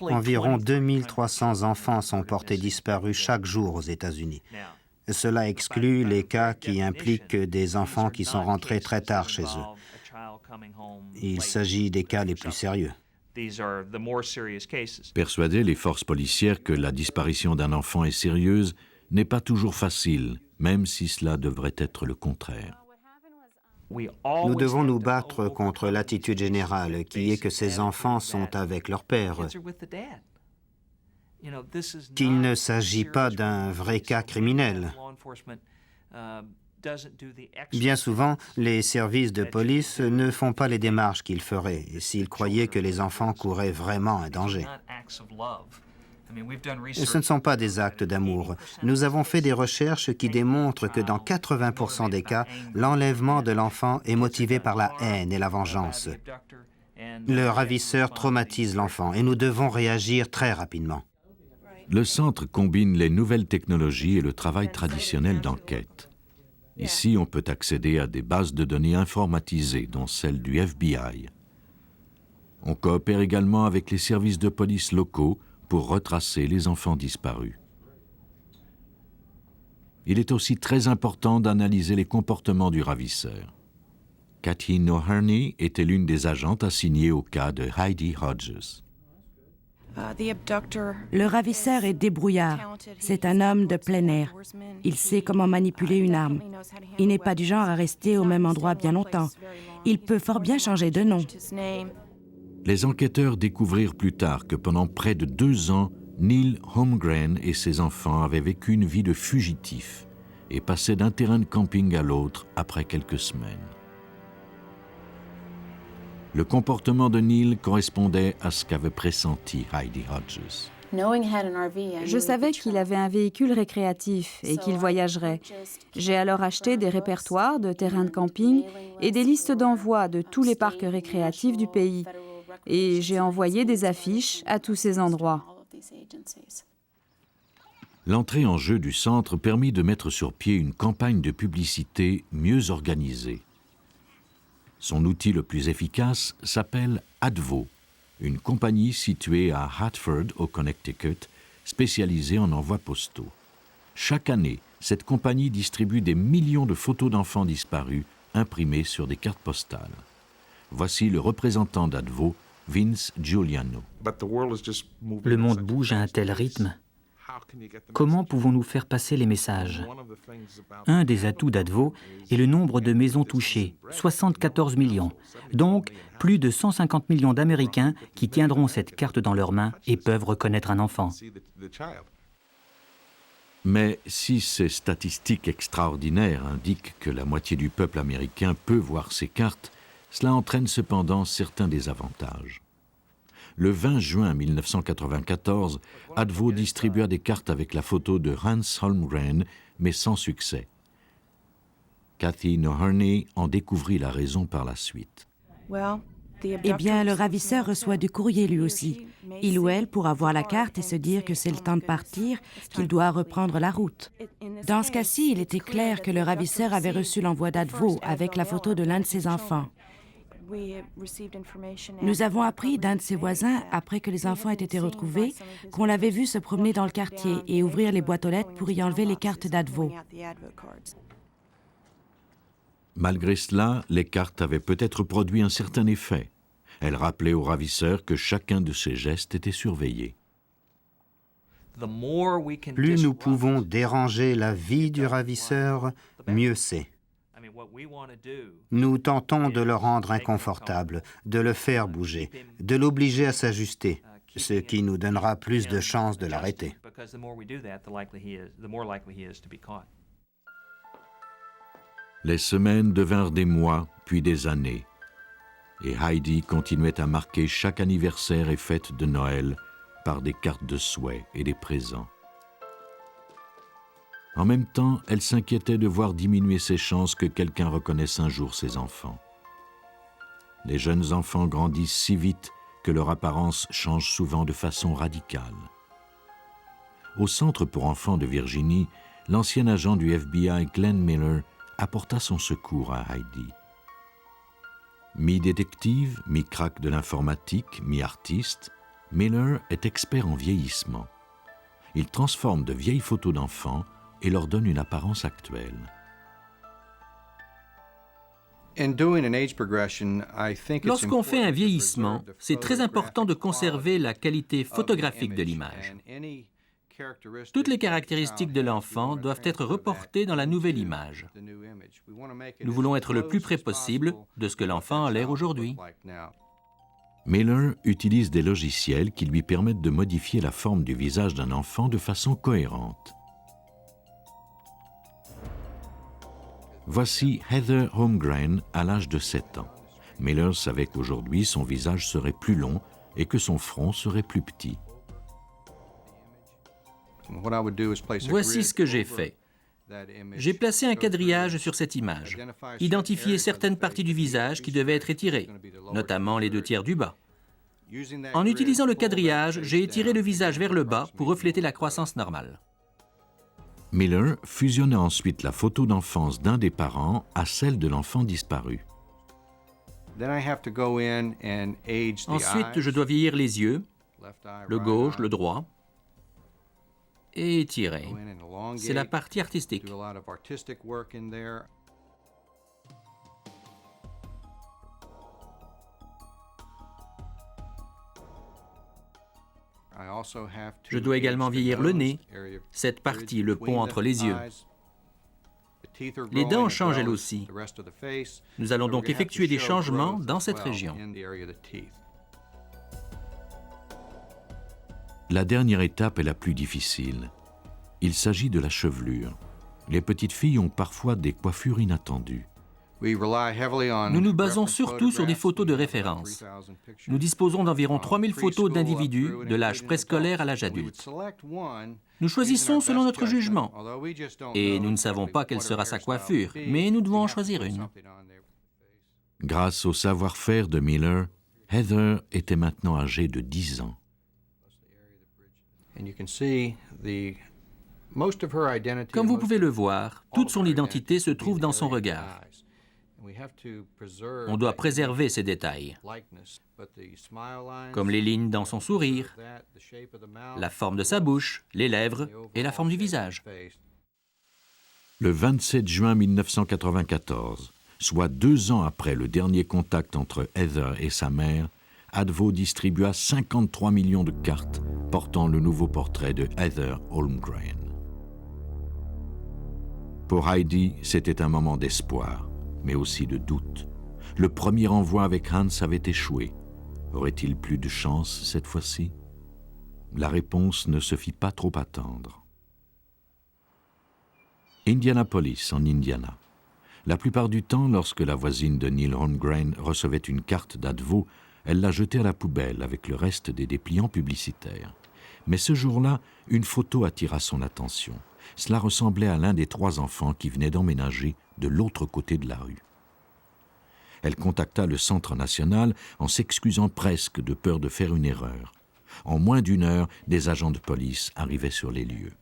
Environ 2300 enfants sont portés disparus chaque jour aux États-Unis. Cela exclut les cas qui impliquent des enfants qui sont rentrés très tard chez eux. Il s'agit des cas les plus sérieux. Persuader les forces policières que la disparition d'un enfant est sérieuse n'est pas toujours facile, même si cela devrait être le contraire. Nous devons nous battre contre l'attitude générale qui est que ces enfants sont avec leur père, qu'il ne s'agit pas d'un vrai cas criminel. Bien souvent, les services de police ne font pas les démarches qu'ils feraient s'ils croyaient que les enfants couraient vraiment un danger. Ce ne sont pas des actes d'amour. Nous avons fait des recherches qui démontrent que dans 80% des cas, l'enlèvement de l'enfant est motivé par la haine et la vengeance. Le ravisseur traumatise l'enfant et nous devons réagir très rapidement. Le centre combine les nouvelles technologies et le travail traditionnel d'enquête. Ici, on peut accéder à des bases de données informatisées, dont celle du FBI. On coopère également avec les services de police locaux pour retracer les enfants disparus. Il est aussi très important d'analyser les comportements du ravisseur. Kathy Noherney était l'une des agentes assignées au cas de Heidi Hodges. Le ravisseur est débrouillard. C'est un homme de plein air. Il sait comment manipuler une arme. Il n'est pas du genre à rester au même endroit bien longtemps. Il peut fort bien changer de nom. Les enquêteurs découvrirent plus tard que pendant près de 2 ans, Neil Holmgren et ses enfants avaient vécu une vie de fugitifs et passaient d'un terrain de camping à l'autre après quelques semaines. Le comportement de Neil correspondait à ce qu'avait pressenti Heidi Hodges. Je savais qu'il avait un véhicule récréatif et qu'il voyagerait. J'ai alors acheté des répertoires de terrains de camping et des listes d'envoi de tous les parcs récréatifs du pays. Et j'ai envoyé des affiches à tous ces endroits. L'entrée en jeu du centre permit de mettre sur pied une campagne de publicité mieux organisée. Son outil le plus efficace s'appelle Advo, une compagnie située à Hartford, au Connecticut, spécialisée en envois postaux. Chaque année, cette compagnie distribue des millions de photos d'enfants disparus imprimées sur des cartes postales. Voici le représentant d'Advo, Vince Giuliano. Le monde bouge à un tel rythme. Comment pouvons-nous faire passer les messages? Un des atouts d'Advo est le nombre de maisons touchées, 74 millions. Donc, plus de 150 millions d'Américains qui tiendront cette carte dans leurs mains et peuvent reconnaître un enfant. Mais si ces statistiques extraordinaires indiquent que la moitié du peuple américain peut voir ces cartes, cela entraîne cependant certains désavantages. Le 20 juin 1994, Advo distribua des cartes avec la photo de Hans Holmgren, mais sans succès. Kathy Noherney en découvrit la raison par la suite. Eh bien, le ravisseur reçoit du courrier lui aussi. Il ou elle pourra voir la carte et se dire que c'est le temps de partir, qu'il doit reprendre la route. Dans ce cas-ci, il était clair que le ravisseur avait reçu l'envoi d'Advo avec la photo de l'un de ses enfants. Nous avons appris d'un de ses voisins, après que les enfants aient été retrouvés, qu'on l'avait vu se promener dans le quartier et ouvrir les boîtes aux lettres pour y enlever les cartes d'Advo. Malgré cela, les cartes avaient peut-être produit un certain effet. Elles rappelaient au ravisseur que chacun de ses gestes était surveillé. Plus nous pouvons déranger la vie du ravisseur, mieux c'est. Nous tentons de le rendre inconfortable, de le faire bouger, de l'obliger à s'ajuster, ce qui nous donnera plus de chances de l'arrêter. Les semaines devinrent des mois, puis des années. Et Heidi continuait à marquer chaque anniversaire et fête de Noël par des cartes de souhait et des présents. En même temps, elle s'inquiétait de voir diminuer ses chances que quelqu'un reconnaisse un jour ses enfants. Les jeunes enfants grandissent si vite que leur apparence change souvent de façon radicale. Au Centre pour enfants de Virginie, l'ancien agent du FBI Glenn Miller apporta son secours à Heidi. Mi-détective, mi-crack de l'informatique, mi-artiste, Miller est expert en vieillissement. Il transforme de vieilles photos d'enfants et leur donne une apparence actuelle. Lorsqu'on fait un vieillissement, c'est très important de conserver la qualité photographique de l'image. Toutes les caractéristiques de l'enfant doivent être reportées dans la nouvelle image. Nous voulons être le plus près possible de ce que l'enfant a l'air aujourd'hui. Miller utilise des logiciels qui lui permettent de modifier la forme du visage d'un enfant de façon cohérente. Voici Heather Holmgren à l'âge de 7 ans. Miller savait qu'aujourd'hui son visage serait plus long et que son front serait plus petit. Voici ce que j'ai fait. J'ai placé un quadrillage sur cette image, identifié certaines parties du visage qui devaient être étirées, notamment les 2/3 du bas. En utilisant le quadrillage, j'ai étiré le visage vers le bas pour refléter la croissance normale. Miller fusionna ensuite la photo d'enfance d'un des parents à celle de l'enfant disparu. Ensuite, je dois vieillir les yeux, le gauche, le droit, et étirer. C'est la partie artistique. Je dois également vieillir le nez, cette partie, le pont entre les yeux. Les dents changent elles aussi. Nous allons donc effectuer des changements dans cette région. La dernière étape est la plus difficile. Il s'agit de la chevelure. Les petites filles ont parfois des coiffures inattendues. Nous nous basons surtout sur des photos de référence. Nous disposons d'environ 3000 photos d'individus de l'âge préscolaire à l'âge adulte. Nous choisissons selon notre jugement. Et nous ne savons pas quelle sera sa coiffure, mais nous devons en choisir une. Grâce au savoir-faire de Miller, Heather était maintenant âgée de 10 ans. Comme vous pouvez le voir, toute son identité se trouve dans son regard. On doit préserver ces détails, comme les lignes dans son sourire, la forme de sa bouche, les lèvres et la forme du visage. Le 27 juin 1994, soit 2 ans après le dernier contact entre Heather et sa mère, Advo distribua 53 millions de cartes portant le nouveau portrait de Heather Holmgren. Pour Heidi, c'était un moment d'espoir, mais aussi de doute. Le premier envoi avec Hans avait échoué. Aurait-il plus de chance cette fois-ci? La réponse ne se fit pas trop attendre. Indianapolis, en Indiana. La plupart du temps, lorsque la voisine de Neil Holmgren recevait une carte d'Advo, elle la jetait à la poubelle avec le reste des dépliants publicitaires. Mais ce jour-là, une photo attira son attention. Cela ressemblait à l'un des 3 enfants qui venaient d'emménager de l'autre côté de la rue. Elle contacta le Centre national en s'excusant presque de peur de faire une erreur. En moins d'1 heure, des agents de police arrivaient sur les lieux.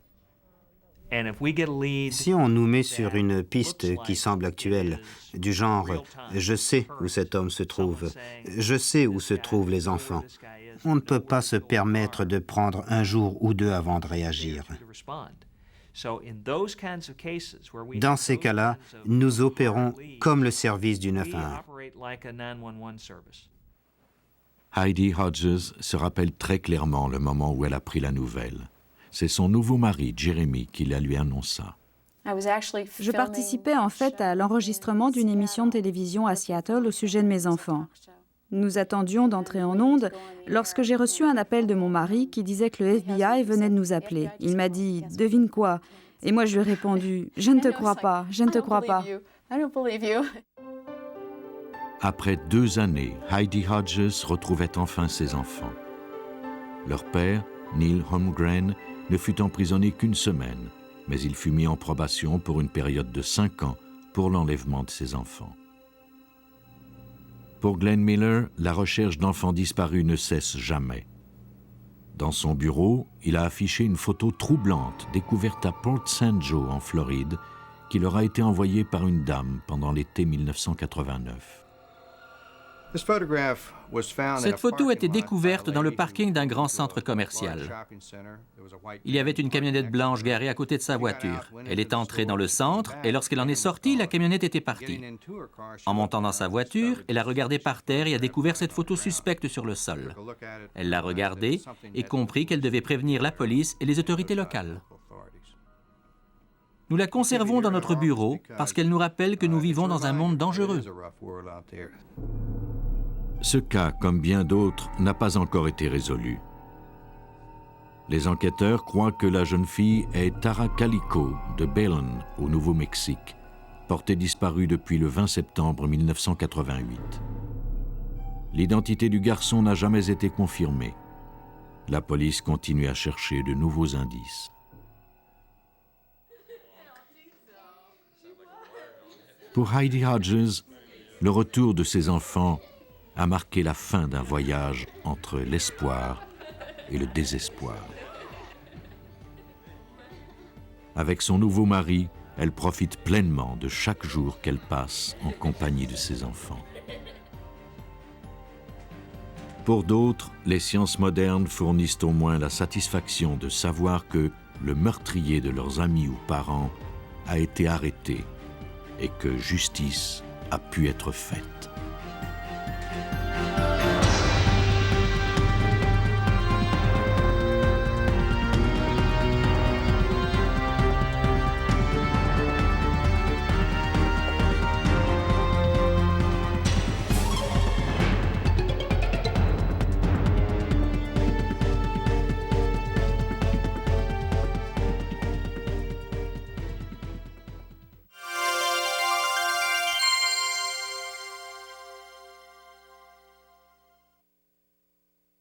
Si on nous met sur une piste qui semble actuelle, du genre « je sais où cet homme se trouve, je sais où se trouvent les enfants », on ne peut pas se permettre de prendre 1 jour ou 2 avant de réagir. Dans ces cas-là, nous opérons comme le service du 911. Heidi Hodges se rappelle très clairement le moment où elle apprit la nouvelle. C'est son nouveau mari, Jeremy, qui la lui annonça. Je participais en fait à l'enregistrement d'une émission de télévision à Seattle au sujet de mes enfants. Nous attendions d'entrer en onde lorsque j'ai reçu un appel de mon mari qui disait que le FBI venait de nous appeler. Il m'a dit « Devine quoi ?» Et moi je lui ai répondu « Je ne te crois pas, je ne te crois pas. » Après 2 années, Heidi Hodges retrouvait enfin ses enfants. Leur père, Neil Holmgren, ne fut emprisonné qu'1 semaine, mais il fut mis en probation pour une période de 5 ans pour l'enlèvement de ses enfants. Pour Glenn Miller, la recherche d'enfants disparus ne cesse jamais. Dans son bureau, il a affiché une photo troublante découverte à Port St. Joe, en Floride, qui leur a été envoyée par une dame pendant l'été 1989. Cette photo a été découverte dans le parking d'un grand centre commercial. Il y avait une camionnette blanche garée à côté de sa voiture. Elle est entrée dans le centre et lorsqu'elle en est sortie, la camionnette était partie. En montant dans sa voiture, elle a regardé par terre et a découvert cette photo suspecte sur le sol. Elle l'a regardée et compris qu'elle devait prévenir la police et les autorités locales. Nous la conservons dans notre bureau parce qu'elle nous rappelle que nous vivons dans un monde dangereux. Ce cas, comme bien d'autres, n'a pas encore été résolu. Les enquêteurs croient que la jeune fille est Tara Calico de Belen, au Nouveau-Mexique, portée disparue depuis le 20 septembre 1988. L'identité du garçon n'a jamais été confirmée. La police continue à chercher de nouveaux indices. Pour Heidi Hodges, le retour de ses enfants a marqué la fin d'un voyage entre l'espoir et le désespoir. Avec son nouveau mari, elle profite pleinement de chaque jour qu'elle passe en compagnie de ses enfants. Pour d'autres, les sciences modernes fournissent au moins la satisfaction de savoir que le meurtrier de leurs amis ou parents a été arrêté et que justice a pu être faite.